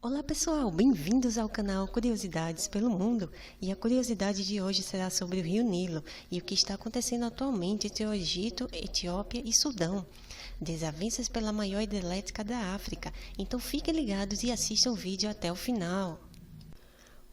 Olá pessoal, bem-vindos ao canal Curiosidades pelo Mundo, e a curiosidade de hoje será sobre o Rio Nilo e o que está acontecendo atualmente entre o Egito, Etiópia e Sudão. Desavenças pela maior hidrelétrica da África, então fiquem ligados e assistam o vídeo até o final.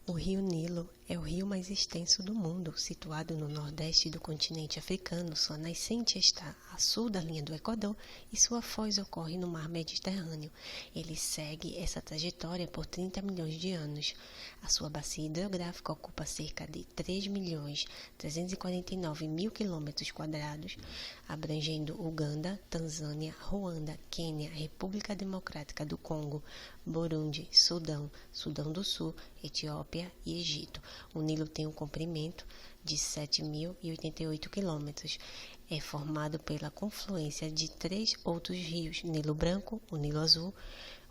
O Rio Nilo é o rio mais extenso do mundo, situado no nordeste do continente africano. Sua nascente está a sul da linha do Equador e sua foz ocorre no mar Mediterrâneo. Ele segue essa trajetória por 30 milhões de anos. A sua bacia hidrográfica ocupa cerca de 3.349.000 km², abrangendo Uganda, Tanzânia, Ruanda, Quênia, República Democrática do Congo, Burundi, Sudão, Sudão do Sul, Etiópia e Egito. O Nilo tem um comprimento de 7.088 quilômetros. É formado pela confluência de 3 outros rios: Nilo Branco, o Nilo Azul,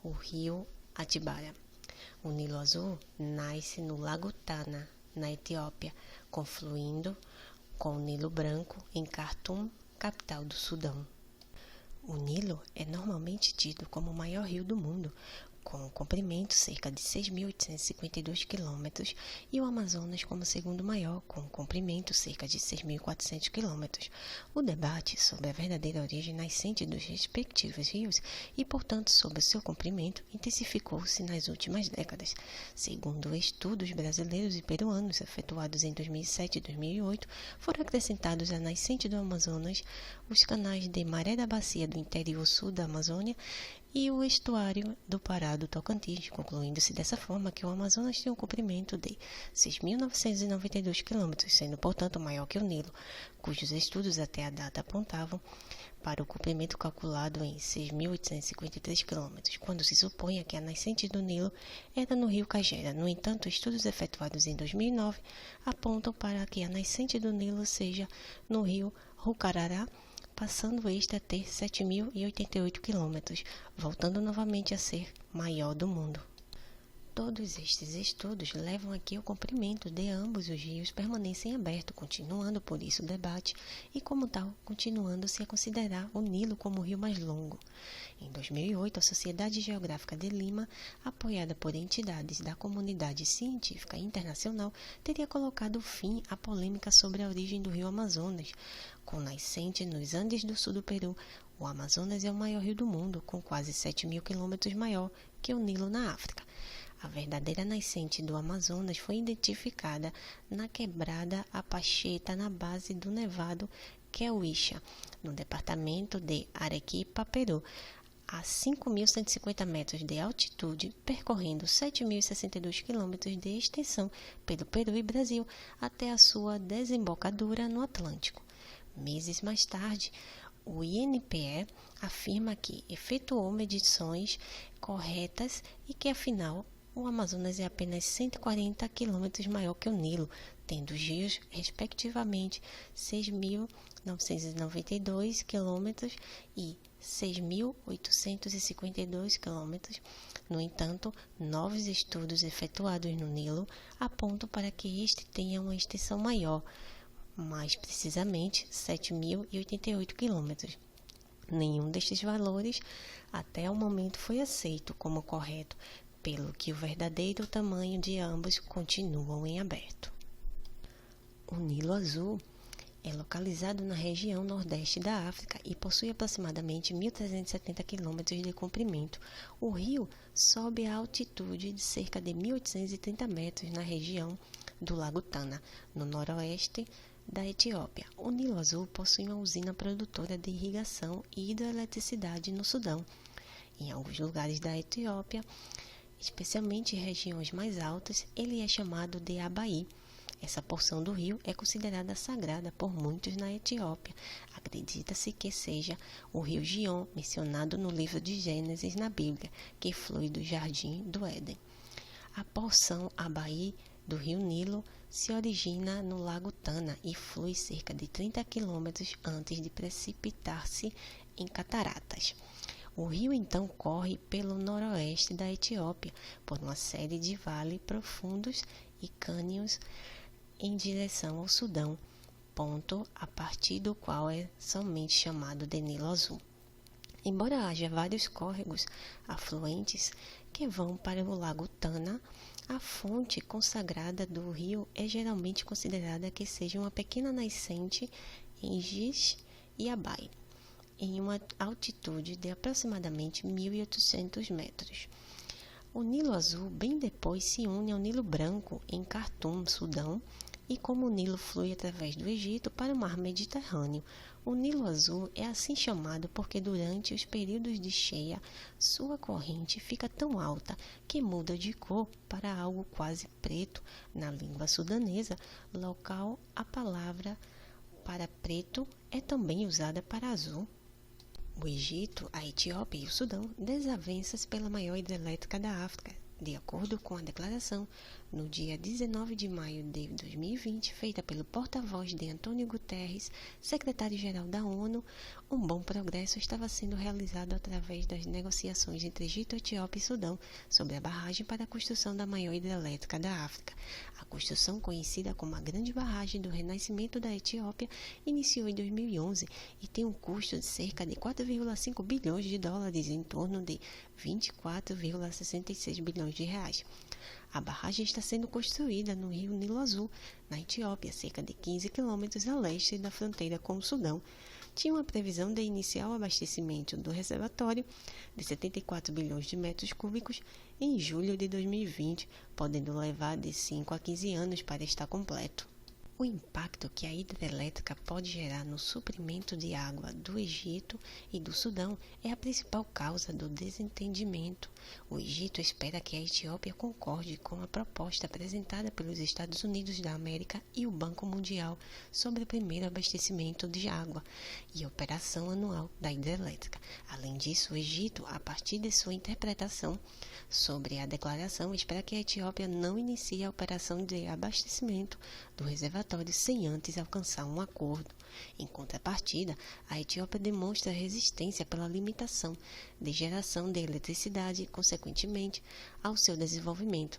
o rio Atibara. O Nilo Azul nasce no Lago Tana, na Etiópia, confluindo com o Nilo Branco em Khartoum, capital do Sudão. O Nilo é normalmente tido como o maior rio do mundo, com um comprimento cerca de 6.852 quilômetros, e o Amazonas como o segundo maior, com um comprimento cerca de 6.400 quilômetros. O debate sobre a verdadeira origem nascente dos respectivos rios e, portanto, sobre o seu comprimento, intensificou-se nas últimas décadas. Segundo estudos brasileiros e peruanos efetuados em 2007 e 2008, foram acrescentados à nascente do Amazonas os canais de Maré da Bacia do interior sul da Amazônia e o estuário do Pará do Tocantins, concluindo-se dessa forma que o Amazonas tem um comprimento de 6.992 quilômetros, sendo, portanto, maior que o Nilo, cujos estudos até a data apontavam para o comprimento calculado em 6.853 quilômetros, quando se supunha que a nascente do Nilo era no rio Cagera. No entanto, estudos efetuados em 2009 apontam para que a nascente do Nilo seja no rio Rucarará, passando este a ter 7.088 quilômetros, voltando novamente a ser maior do mundo. Todos estes estudos levam a que o comprimento de ambos os rios permanecem aberto, continuando por isso o debate e, como tal, continuando-se a considerar o Nilo como o rio mais longo. Em 2008, a Sociedade Geográfica de Lima, apoiada por entidades da comunidade científica internacional, teria colocado fim à polêmica sobre a origem do rio Amazonas. Com nascente nos Andes do sul do Peru, o Amazonas é o maior rio do mundo, com quase 7.000 quilômetros maior que o Nilo na África. A verdadeira nascente do Amazonas foi identificada na quebrada Apacheta, na base do Nevado Queuixa, no departamento de Arequipa, Peru, a 5.150 metros de altitude, percorrendo 7.062 quilômetros de extensão pelo Peru e Brasil até a sua desembocadura no Atlântico. Meses mais tarde, o INPE afirma que efetuou medições corretas e que, afinal, o Amazonas é apenas 140 quilômetros maior que o Nilo, tendo os rios, respectivamente, 6.992 quilômetros e 6.852 quilômetros. No entanto, novos estudos efetuados no Nilo apontam para que este tenha uma extensão maior, mais precisamente 7.088 quilômetros. Nenhum destes valores até o momento foi aceito como correto, pelo que o verdadeiro tamanho de ambos continuam em aberto. O Nilo Azul é localizado na região nordeste da África e possui aproximadamente 1.370 quilômetros de comprimento. O rio sobe a altitude de cerca de 1.830 metros na região do Lago Tana, no noroeste da Etiópia. O Nilo Azul possui uma usina produtora de irrigação e hidroeletricidade no Sudão. Em alguns lugares da Etiópia, especialmente em regiões mais altas, ele é chamado de Abaí. Essa porção do rio é considerada sagrada por muitos na Etiópia. Acredita-se que seja o rio Gion, mencionado no livro de Gênesis na Bíblia, que flui do Jardim do Éden. A porção Abaí do rio Nilo se origina no Lago Tana e flui cerca de 30 quilômetros antes de precipitar-se em cataratas. O rio então corre pelo noroeste da Etiópia, por uma série de vales profundos e cânions em direção ao Sudão, ponto a partir do qual é somente chamado de Nilo Azul. Embora haja vários córregos afluentes que vão para o Lago Tana. A fonte consagrada do rio é geralmente considerada que seja uma pequena nascente em Giz e Abai, em uma altitude de aproximadamente 1.800 metros. O Nilo Azul bem depois se une ao Nilo Branco em Khartoum, Sudão, e como o Nilo flui através do Egito para o Mar Mediterrâneo. O Nilo Azul é assim chamado porque durante os períodos de cheia, sua corrente fica tão alta que muda de cor para algo quase preto. Na língua sudanesa local, a palavra para preto é também usada para azul. O Egito, a Etiópia e o Sudão, desavenças pela maior hidrelétrica da África. De acordo com a declaração, no dia 19 de maio de 2020, feita pelo porta-voz de Antônio Guterres, secretário-geral da ONU, um bom progresso estava sendo realizado através das negociações entre Egito, Etiópia e Sudão sobre a barragem para a construção da maior hidrelétrica da África. A construção, conhecida como a Grande Barragem do Renascimento da Etiópia, iniciou em 2011 e tem um custo de cerca de 4,5 bilhões de dólares, em torno de 24,66 bilhões de reais. A barragem está sendo construída no rio Nilo Azul, na Etiópia, cerca de 15 quilômetros a leste da fronteira com o Sudão. Tinha uma previsão de iniciar o abastecimento do reservatório de 74 bilhões de metros cúbicos em julho de 2020, podendo levar de 5 a 15 anos para estar completo. O impacto que a hidrelétrica pode gerar no suprimento de água do Egito e do Sudão é a principal causa do desentendimento. O Egito espera que a Etiópia concorde com a proposta apresentada pelos Estados Unidos da América e o Banco Mundial sobre o primeiro abastecimento de água e a operação anual da hidrelétrica. Além disso, o Egito, a partir de sua interpretação sobre a declaração, espera que a Etiópia não inicie a operação de abastecimento do reservatório sem antes alcançar um acordo. Em contrapartida, a Etiópia demonstra resistência pela limitação de geração de eletricidade e, consequentemente, ao seu desenvolvimento.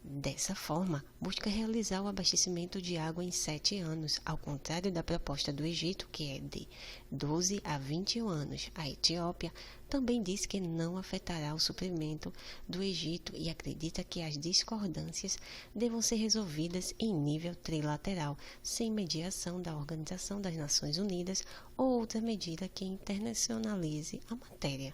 Dessa forma, busca realizar o abastecimento de água em 7 anos, ao contrário da proposta do Egito, que é de 12 a 21 anos. A Etiópia também diz que não afetará o suprimento do Egito e acredita que as discordâncias devam ser resolvidas em nível trilateral, sem mediação da Organização das Nações Unidas ou outra medida que internacionalize a matéria.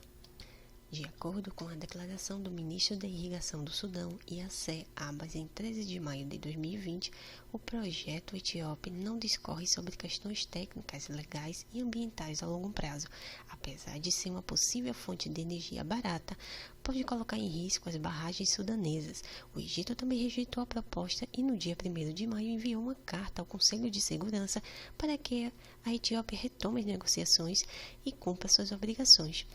De acordo com a declaração do ministro da Irrigação do Sudão, Yassir Abbas, em 13 de maio de 2020, o projeto etíope não discorre sobre questões técnicas, legais e ambientais a longo prazo. Apesar de ser uma possível fonte de energia barata, pode colocar em risco as barragens sudanesas. O Egito também rejeitou a proposta e no dia 1º de maio enviou uma carta ao Conselho de Segurança para que a Etiópia retome as negociações e cumpra suas obrigações.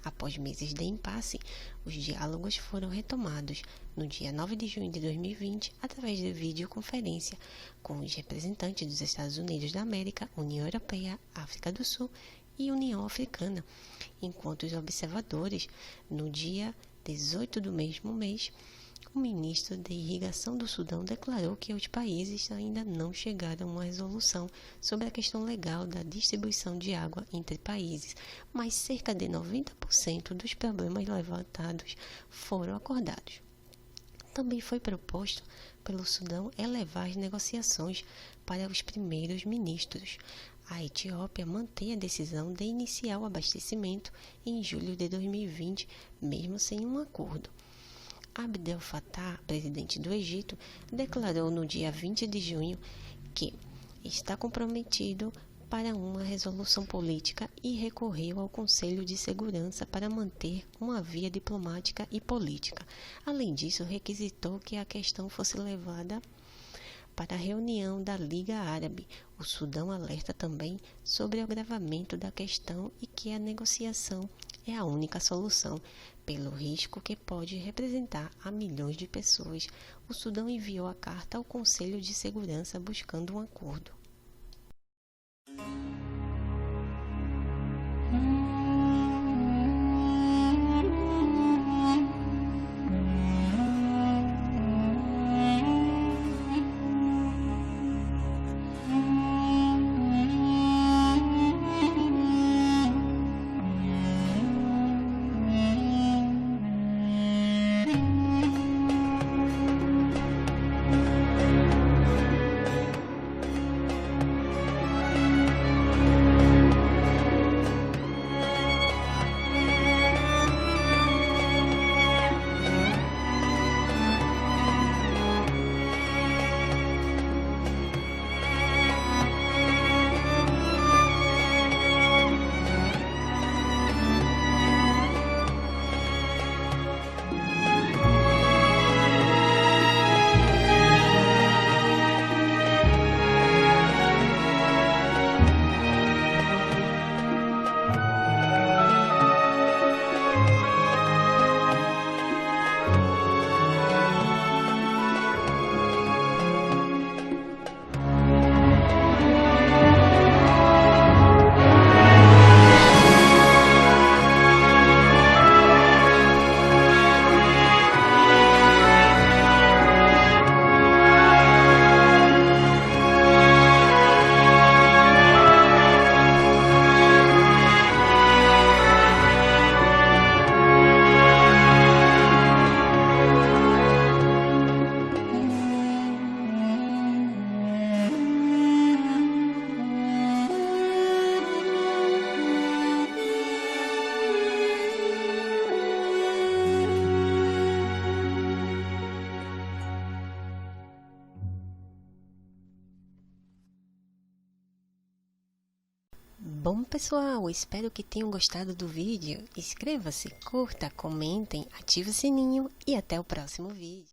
Após meses de impasse, os diálogos foram retomados no dia 9 de junho de 2020 através de videoconferência com os representantes dos Estados Unidos da América, União Europeia, África do Sul e União Africana, enquanto os observadores, no dia 18 do mesmo mês, o ministro de Irrigação do Sudão declarou que os países ainda não chegaram a uma resolução sobre a questão legal da distribuição de água entre países, mas cerca de 90% dos problemas levantados foram acordados. Também foi proposto pelo Sudão elevar as negociações para os primeiros ministros. A Etiópia mantém a decisão de iniciar o abastecimento em julho de 2020, mesmo sem um acordo. Abdel Fattah, presidente do Egito, declarou no dia 20 de junho que está comprometido para uma resolução política e recorreu ao Conselho de Segurança para manter uma via diplomática e política. Além disso, requisitou que a questão fosse levada para a reunião da Liga Árabe. O Sudão alerta também sobre o agravamento da questão e que a negociação é a única solução, pelo risco que pode representar a milhões de pessoas. O Sudão enviou a carta ao Conselho de Segurança buscando um acordo. Bom, pessoal, espero que tenham gostado do vídeo. Inscreva-se, curta, comentem, ative o sininho e até o próximo vídeo.